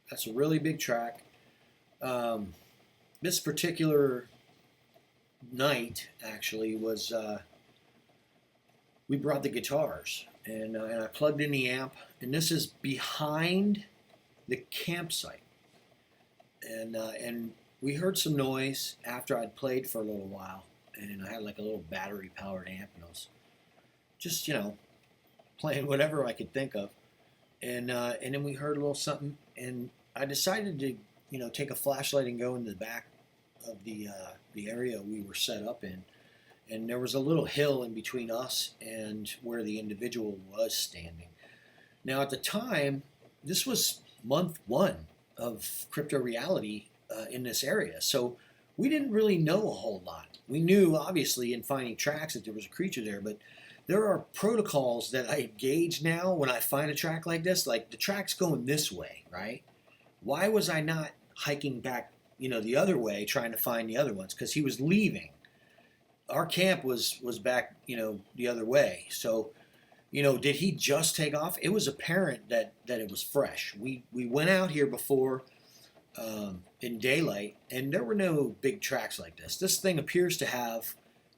That's a really big track. This particular night actually was we brought the guitars and I plugged in the amp, and this is behind the campsite, and we heard some noise after I'd played for a little while, and I had like a little battery powered amp, and I was just playing whatever I could think of, and then we heard a little something, and I decided to take a flashlight and go into the back of the area we were set up in, and there was a little hill in between us and where the individual was standing. Now at the time, this was month one of crypto reality in this area, so we didn't really know a whole lot. We knew obviously in finding tracks that there was a creature there, but there are protocols that I engage now when I find a track like this. Like the track's going this way, right? Why was I not hiking back, the other way, trying to find the other ones? Because he was leaving. Our camp was back, the other way. So, did he just take off? It was apparent that it was fresh. We went out here before in daylight, and there were no big tracks like this. This thing appears to have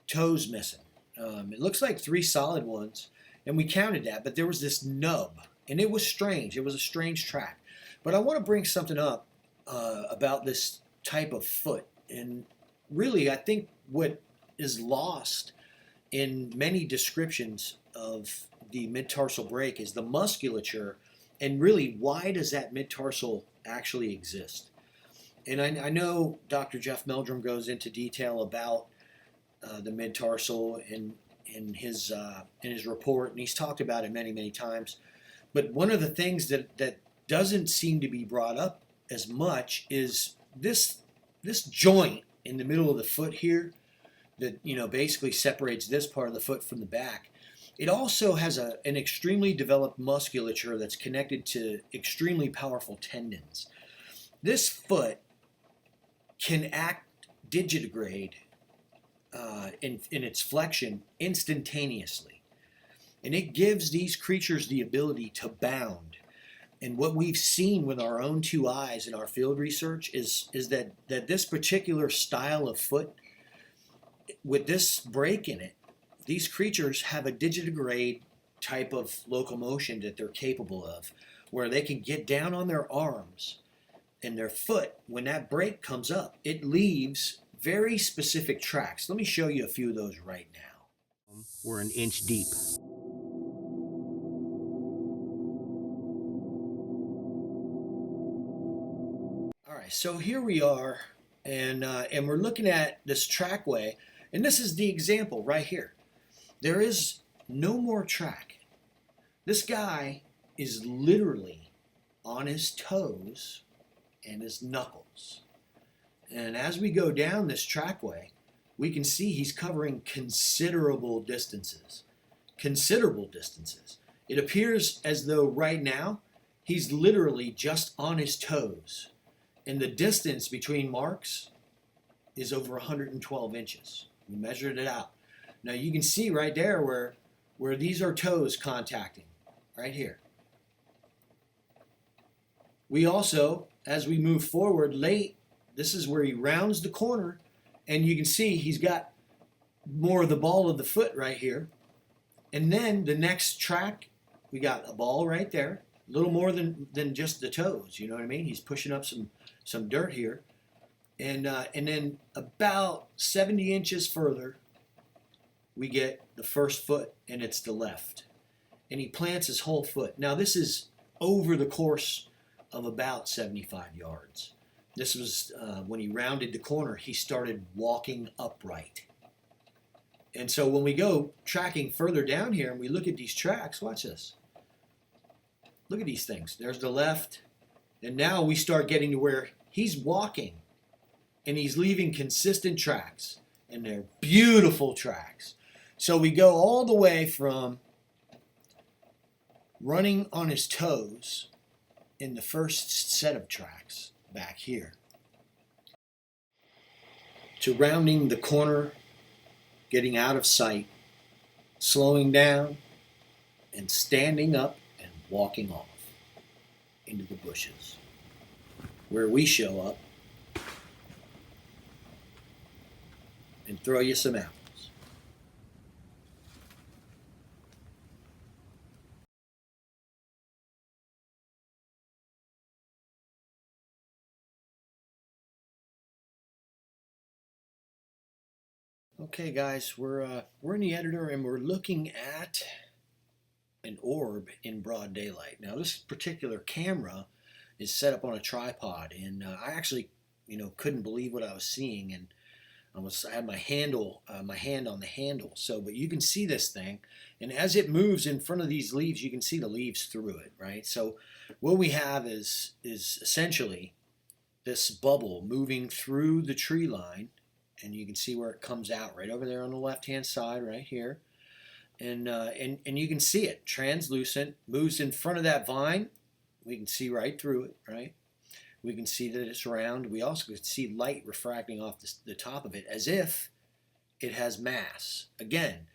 toes missing. It looks like 3 solid ones, and we counted that, but there was this nub, and it was strange. It was a strange track. But I want to bring something up about this type of foot, and really I think what is lost in many descriptions of the mid-tarsal break is the musculature, and really why does that mid-tarsal actually exist. And I know Dr. Jeff Meldrum goes into detail about the mid-tarsal in his report, and he's talked about it many times. But one of the things that doesn't seem to be brought up as much is this joint in the middle of the foot here that basically separates this part of the foot from the back. It also has an extremely developed musculature that's connected to extremely powerful tendons. This foot can act digitigrade in its flexion instantaneously, and it gives these creatures the ability to bound. And what we've seen with our own 2 eyes in our field research is that this particular style of foot, with this break in it, these creatures have a digitigrade type of locomotion that they're capable of, where they can get down on their arms and their foot. When that break comes up, it leaves very specific tracks. Let me show you a few of those right now. We're an inch deep. All right, so here we are, and we're looking at this trackway, and this is the example right here. There is no more track. This guy is literally on his toes and his knuckles. And as we go down this trackway, we can see he's covering considerable distances. Considerable distances. It appears as though right now he's literally just on his toes. And the distance between marks is over 112 inches. We measured it out. Now you can see right there where these are toes contacting, right here. We also, as we move forward late, this is where he rounds the corner, and you can see he's got more of the ball of the foot right here. And then the next track, we got a ball right there, a little more than just the toes, you know what I mean? He's pushing up some dirt here. And then about 70 inches further, we get the first foot, and it's the left. And he plants his whole foot. Now this is over the course of about 75 yards. This was when he rounded the corner, he started walking upright. And so when we go tracking further down here and we look at these tracks, watch this. Look at these things. There's the left. And now we start getting to where he's walking and he's leaving consistent tracks. And they're beautiful tracks. So we go all the way from running on his toes in the first set of tracks back here to rounding the corner, getting out of sight, slowing down, and standing up and walking off into the bushes. where we show up and throw you some apples. Okay, guys, we're in the editor and we're looking at an orb in broad daylight. Now, this particular camera is set up on a tripod, and I actually, couldn't believe what I was seeing, and I had my hand on the handle. So, but you can see this thing, and as it moves in front of these leaves, you can see the leaves through it, right? So, what we have is essentially this bubble moving through the tree line, and you can see where it comes out right over there on the left-hand side, right here. And you can see it translucent, moves in front of that vine. We can see right through it, right? We can see that it's round. We also can see light refracting off the top of it as if it has mass. Again,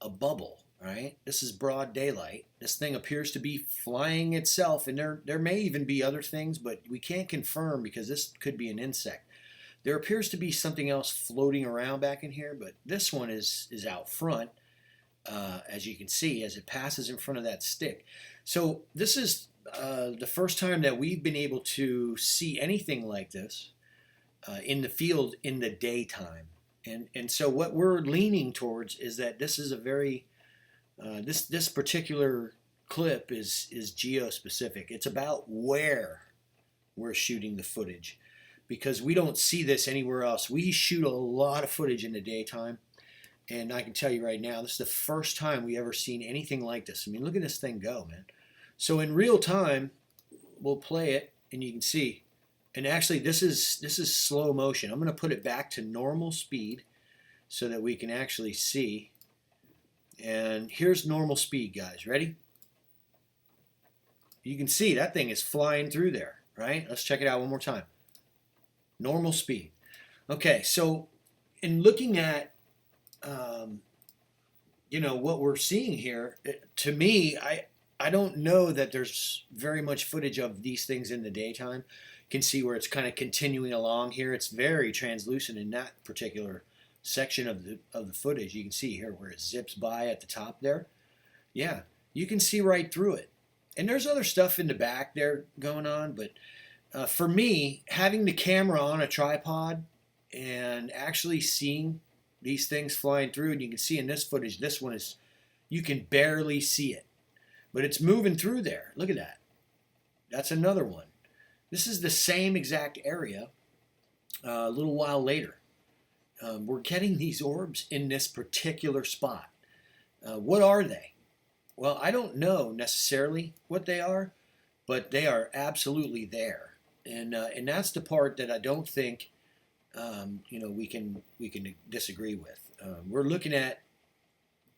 a bubble, right? This is broad daylight. This thing appears to be flying itself, and there may even be other things, but we can't confirm because this could be an insect. There appears to be something else floating around back in here, but this one is out front. As you can see, as it passes in front of that stick. So this is the first time that we've been able to see anything like this in the field in the daytime. And so what we're leaning towards is that this is a very, this particular clip is geo-specific. It's about where we're shooting the footage, because we don't see this anywhere else. We shoot a lot of footage in the daytime. And I can tell you right now, this is the first time we ever seen anything like this. I mean, look at this thing go, man. So in real time, we'll play it, and you can see. And actually, this is slow motion. I'm going to put it back to normal speed so that we can actually see. And here's normal speed, guys. Ready? You can see that thing is flying through there, right? Let's check it out one more time. Normal speed. Okay, so in looking at what we're seeing here, to me, I don't know that there's very much footage of these things in the daytime. You can see where it's kind of continuing along here. It's very translucent in that particular section of the footage. You can see here where it zips by at the top there. Yeah, you can see right through it. And there's other stuff in the back there going on, but for me, having the camera on a tripod and actually seeing these things flying through, and you can see in this footage, this one is, you can barely see it, but it's moving through there. Look at that. That's another one. This is the same exact area a little while later. We're getting these orbs in this particular spot. What are they? Well, I don't know necessarily what they are, but they are absolutely there. And that's the part that I don't think we can disagree with. We're looking at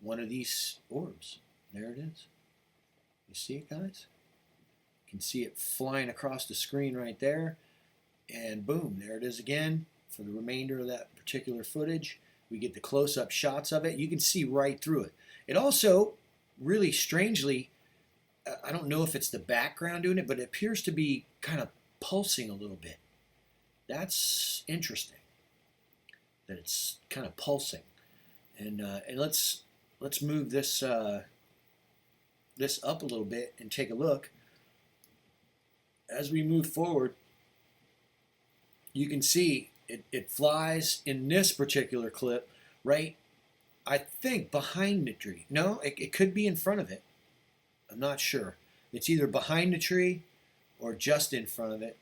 one of these orbs. There it is. You see it, guys? You can see it flying across the screen right there. And boom, there it is again. For the remainder of that particular footage, we get the close-up shots of it. You can see right through it. It also, really strangely, I don't know if it's the background doing it, but it appears to be kind of pulsing a little bit. That's interesting, that it's kind of pulsing. And let's move this this up a little bit and take a look. As we move forward, you can see it flies in this particular clip right, I think, behind the tree. No, it could be in front of it. I'm not sure. It's either behind the tree or just in front of it.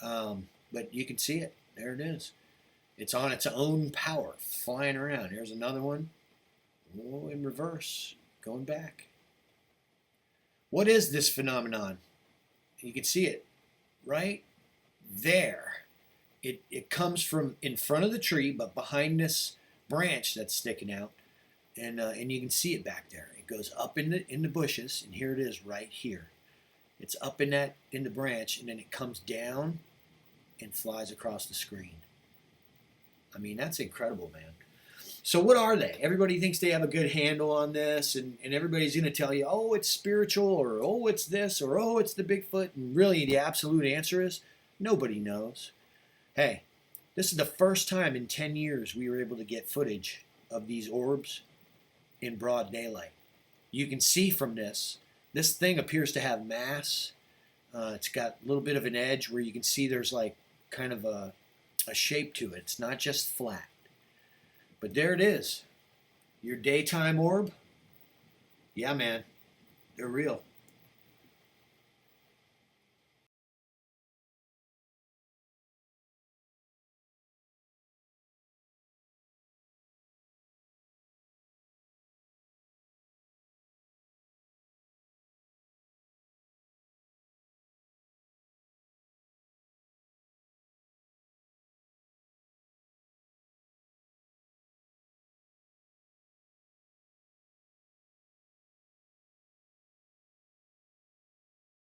But you can see it. There it is. It's on its own power, flying around. Here's another one. Oh, in reverse, going back. What is this phenomenon? You can see it right there. It comes from in front of the tree, but behind this branch that's sticking out, and you can see it back there. It goes up in the bushes, and here it is right here. It's up in the branch, and then it comes down and flies across the screen. I mean, that's incredible, man. So what are they? Everybody thinks they have a good handle on this, and everybody's going to tell you, oh, it's spiritual, or oh, it's this, or oh, it's the Bigfoot. And really, the absolute answer is Nobody knows. Hey, this is the first time in 10 years we were able to get footage of these orbs in broad daylight. You can see from this thing appears to have mass. It's got a little bit of an edge where you can see there's like kind of a shape to it. It's not just flat. But there it is. Your daytime orb. Yeah, man. They're real.